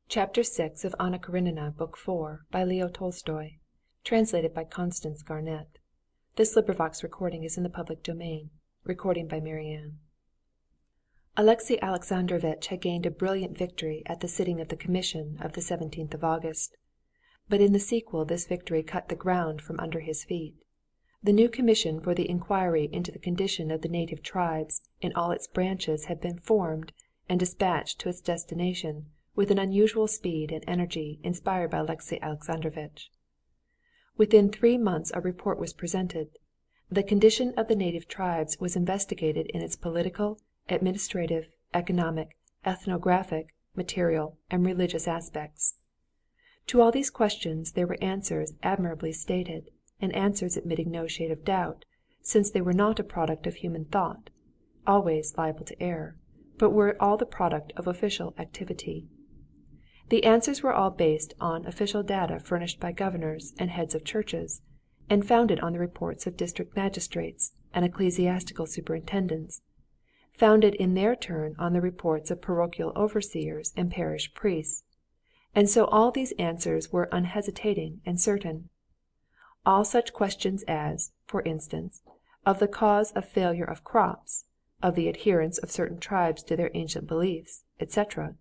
Chapter 6 of Anna Karenina, Book 4, by Leo Tolstoy. Translated by Constance Garnett. Recording is in the public domain. Recording by Marianne. Alexey Alexandrovitch had gained a brilliant victory at the sitting of the commission of the 17th of August. But in the sequel this victory cut the ground from under his feet. The new commission for the inquiry into the condition of the native tribes in all its branches had been formed and dispatched to its destination with an unusual speed and energy inspired by Alexey Alexandrovitch. Within 3 months a report was presented. The condition of the native tribes was investigated in its political, administrative, economic, ethnographic, material, and religious aspects. To all these questions there were answers admirably stated, and answers admitting no shade of doubt, since they were not a product of human thought, always liable to error, but were all the product of official activity. The answers were all based on official data furnished by governors and heads of churches, and founded on the reports of district magistrates and ecclesiastical superintendents, founded in their turn on the reports of parochial overseers and parish priests, and so all these answers were unhesitating and certain. All such questions as, for instance, of the cause of failure of crops, of the adherence of certain tribes to their ancient beliefs, etc.,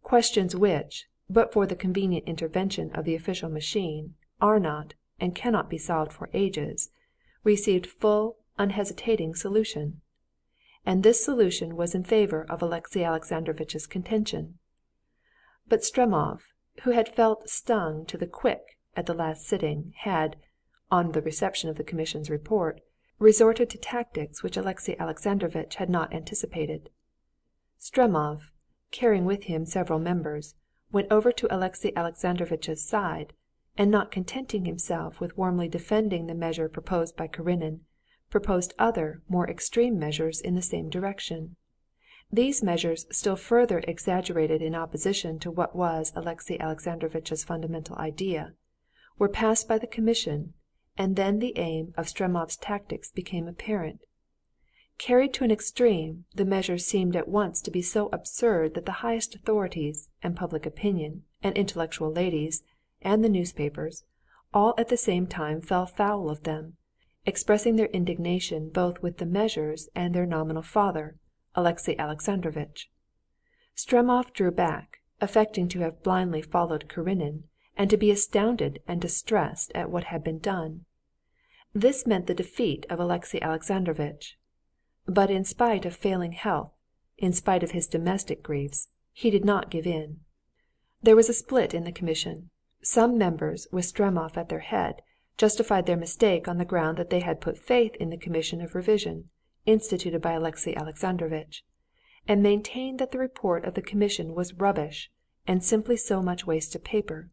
questions which, but for the convenient intervention of the official machine, are not and cannot be solved for ages, received full, unhesitating solution. And this solution was in favor of Alexey Alexandrovitch's contention. But Stremov, who had felt stung to the quick at the last sitting, had, on the reception of the commission's report, resorted to tactics which Alexey Alexandrovitch had not anticipated. Stremov, carrying with him several members, went over to Alexey Alexandrovitch's side, and not contenting himself with warmly defending the measure proposed by Karenin, proposed other, more extreme measures in the same direction. These measures, still further exaggerated in opposition to what was Alexey Alexandrovitch's fundamental idea, were passed by the commission, and then the aim of Stremov's tactics became apparent. Carried to an extreme, the measures seemed at once to be so absurd that the highest authorities, and public opinion, and intellectual ladies, and the newspapers, all at the same time fell foul of them, expressing their indignation both with the measures and their nominal father, Alexey Alexandrovitch. Stremov drew back, affecting to have blindly followed Karenin, and to be astounded and distressed at what had been done. This meant the defeat of Alexey Alexandrovitch. But in spite of failing health, in spite of his domestic griefs, he did not give in. There was a split in the commission. Some members, with Stremov at their head, justified their mistake on the ground that they had put faith in the commission of revision, instituted by Alexey Alexandrovitch, and maintained that the report of the commission was rubbish and simply so much waste of paper.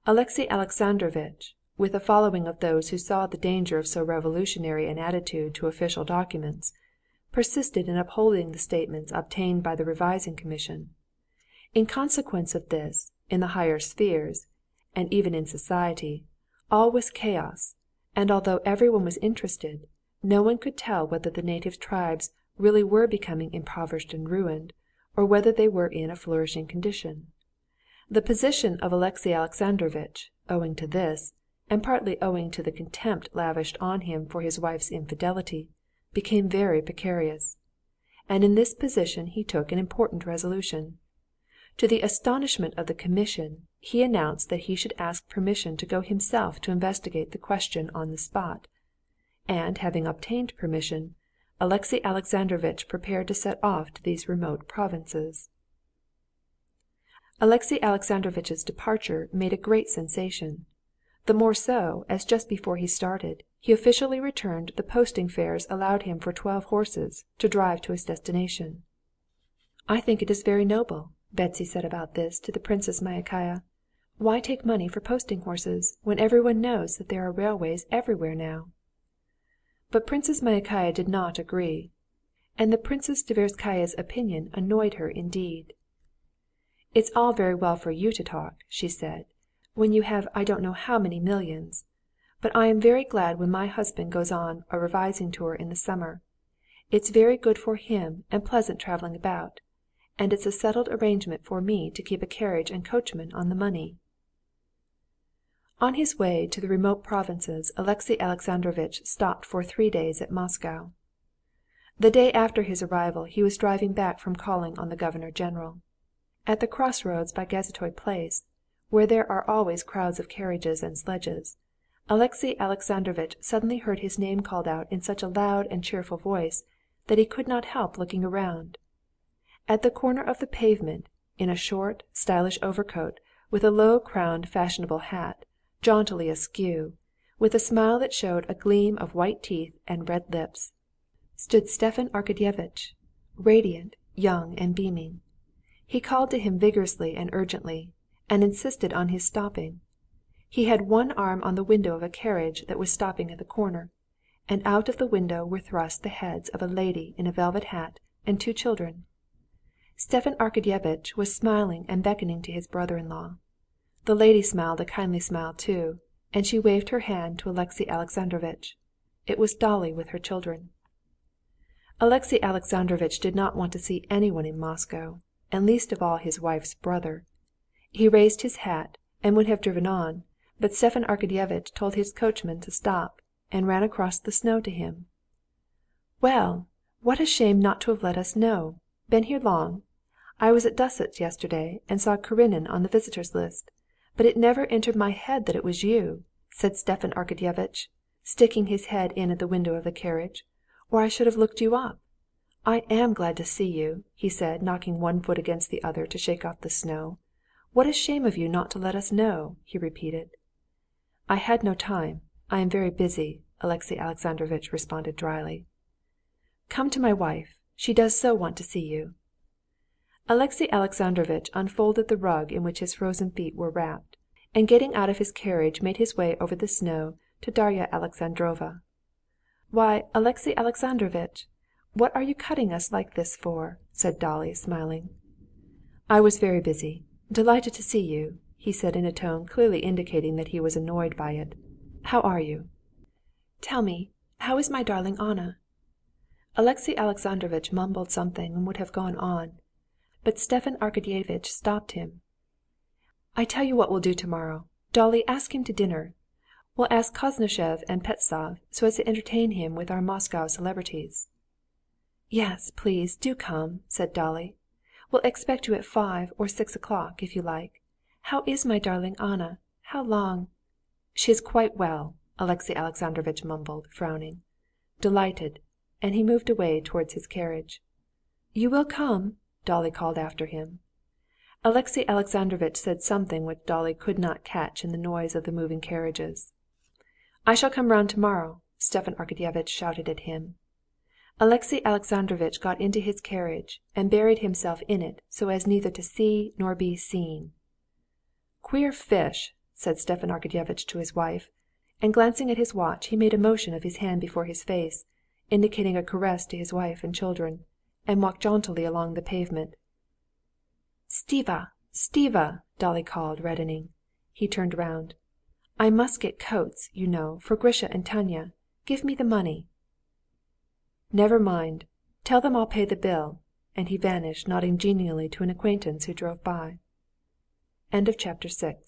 Alexey Alexandrovitch, with a following of those who saw the danger of so revolutionary an attitude to official documents, persisted in upholding the statements obtained by the revising commission. In consequence of this, in the higher spheres, and even in society, all was chaos, and although everyone was interested, no one could tell whether the native tribes really were becoming impoverished and ruined, or whether they were in a flourishing condition. The position of Alexey Alexandrovitch, owing to this, and partly owing to the contempt lavished on him for his wife's infidelity, became very precarious. And in this position he took an important resolution. To the astonishment of the commission, he announced that he should ask permission to go himself to investigate the question on the spot. And having obtained permission, Alexey Alexandrovitch prepared to set off to these remote provinces. Alexey Alexandrovitch's departure made a great sensation. The more so, as just before he started, he officially returned the posting fares allowed him for 12 horses to drive to his destination. "I think it is very noble," Betsy said about this to the Princess Myakaya. "Why take money for posting horses, when everyone knows that there are railways everywhere now?" But Princess Myakaya did not agree, and the Princess Tverskaya's opinion annoyed her indeed. "It's all very well for you to talk," she said, "when you have I don't know how many millions. But I am very glad when my husband goes on a revising tour in the summer. It's very good for him and pleasant traveling about. and it's a settled arrangement for me to keep a carriage and coachman on the money." On his way to the remote provinces Alexey Alexandrovitch stopped for 3 days at Moscow. The day after his arrival he was driving back from calling on the governor general. At the crossroads by Gazetoy Place, where there are always crowds of carriages and sledges, Alexey Alexandrovitch suddenly heard his name called out in such a loud and cheerful voice that he could not help looking around. At the corner of the pavement, in a short, stylish overcoat, with a low-crowned fashionable hat, jauntily askew, with a smile that showed a gleam of white teeth and red lips, stood Stepan Arkadyevitch, radiant, young, and beaming. He called to him vigorously and urgently, and insisted on his stopping. He had one arm on the window of a carriage that was stopping at the corner, and out of the window were thrust the heads of a lady in a velvet hat and 2 children. Stepan Arkadyevitch was smiling and beckoning to his brother-in-law. The lady smiled a kindly smile too, and she waved her hand to Alexey Alexandrovitch. It was Dolly with her children. Alexey Alexandrovitch did not want to see anyone in Moscow, and least of all his wife's brother. He raised his hat and would have driven on, but Stepan Arkadyevitch told his coachman to stop, and ran across the snow to him. "Well, what a shame not to have let us know! Been here long? I was at Dussots yesterday and saw Karenina on the visitors' list, but it never entered my head that it was you," said Stepan Arkadyevitch, sticking his head in at the window of the carriage, "or I should have looked you up. I am glad to see you," he said, knocking one foot against the other to shake off the snow. "What a shame of you not to let us know," he repeated. "I had no time. I am very busy," Alexey Alexandrovitch responded dryly. "Come to my wife. She does so want to see you." Alexey Alexandrovitch unfolded the rug in which his frozen feet were wrapped, and getting out of his carriage made his way over the snow to Darya Alexandrovna. "Why, Alexey Alexandrovitch, what are you cutting us like this for?" said Dolly, smiling. "I was very busy. Delighted to see you," he said in a tone clearly indicating that he was annoyed by it. "How are you?" "Tell me, how is my darling Anna?" Alexey Alexandrovitch mumbled something and would have gone on, but Stepan Arkadyevitch stopped him. "I tell you what we'll do tomorrow. Dolly, ask him to dinner. We'll ask Koznishev and Pestsov, so as to entertain him with our Moscow celebrities." "Yes, please, do come," said Dolly. "We'll expect you at 5 or 6 o'clock, if you like. How is my darling Anna? How long—" "She is quite well," Alexey Alexandrovitch mumbled, frowning. "Delighted," and he moved away towards his carriage. "You will come?" Dolly called after him. Alexey Alexandrovitch said something which Dolly could not catch in the noise of the moving carriages. "I shall come round tomorrow," Stepan Arkadyevitch shouted at him. Alexey Alexandrovitch got into his carriage and buried himself in it so as neither to see nor be seen. "Queer fish!" said Stepan Arkadyevitch to his wife, and glancing at his watch he made a motion of his hand before his face, indicating a caress to his wife and children, and walked jauntily along the pavement. "Stiva! Stiva!" Dolly called, reddening. He turned round. "I must get coats, you know, for Grisha and Tanya. Give me the money." "Never mind. Tell them I'll pay the bill," and he vanished, nodding genially to an acquaintance who drove by. Chapter 7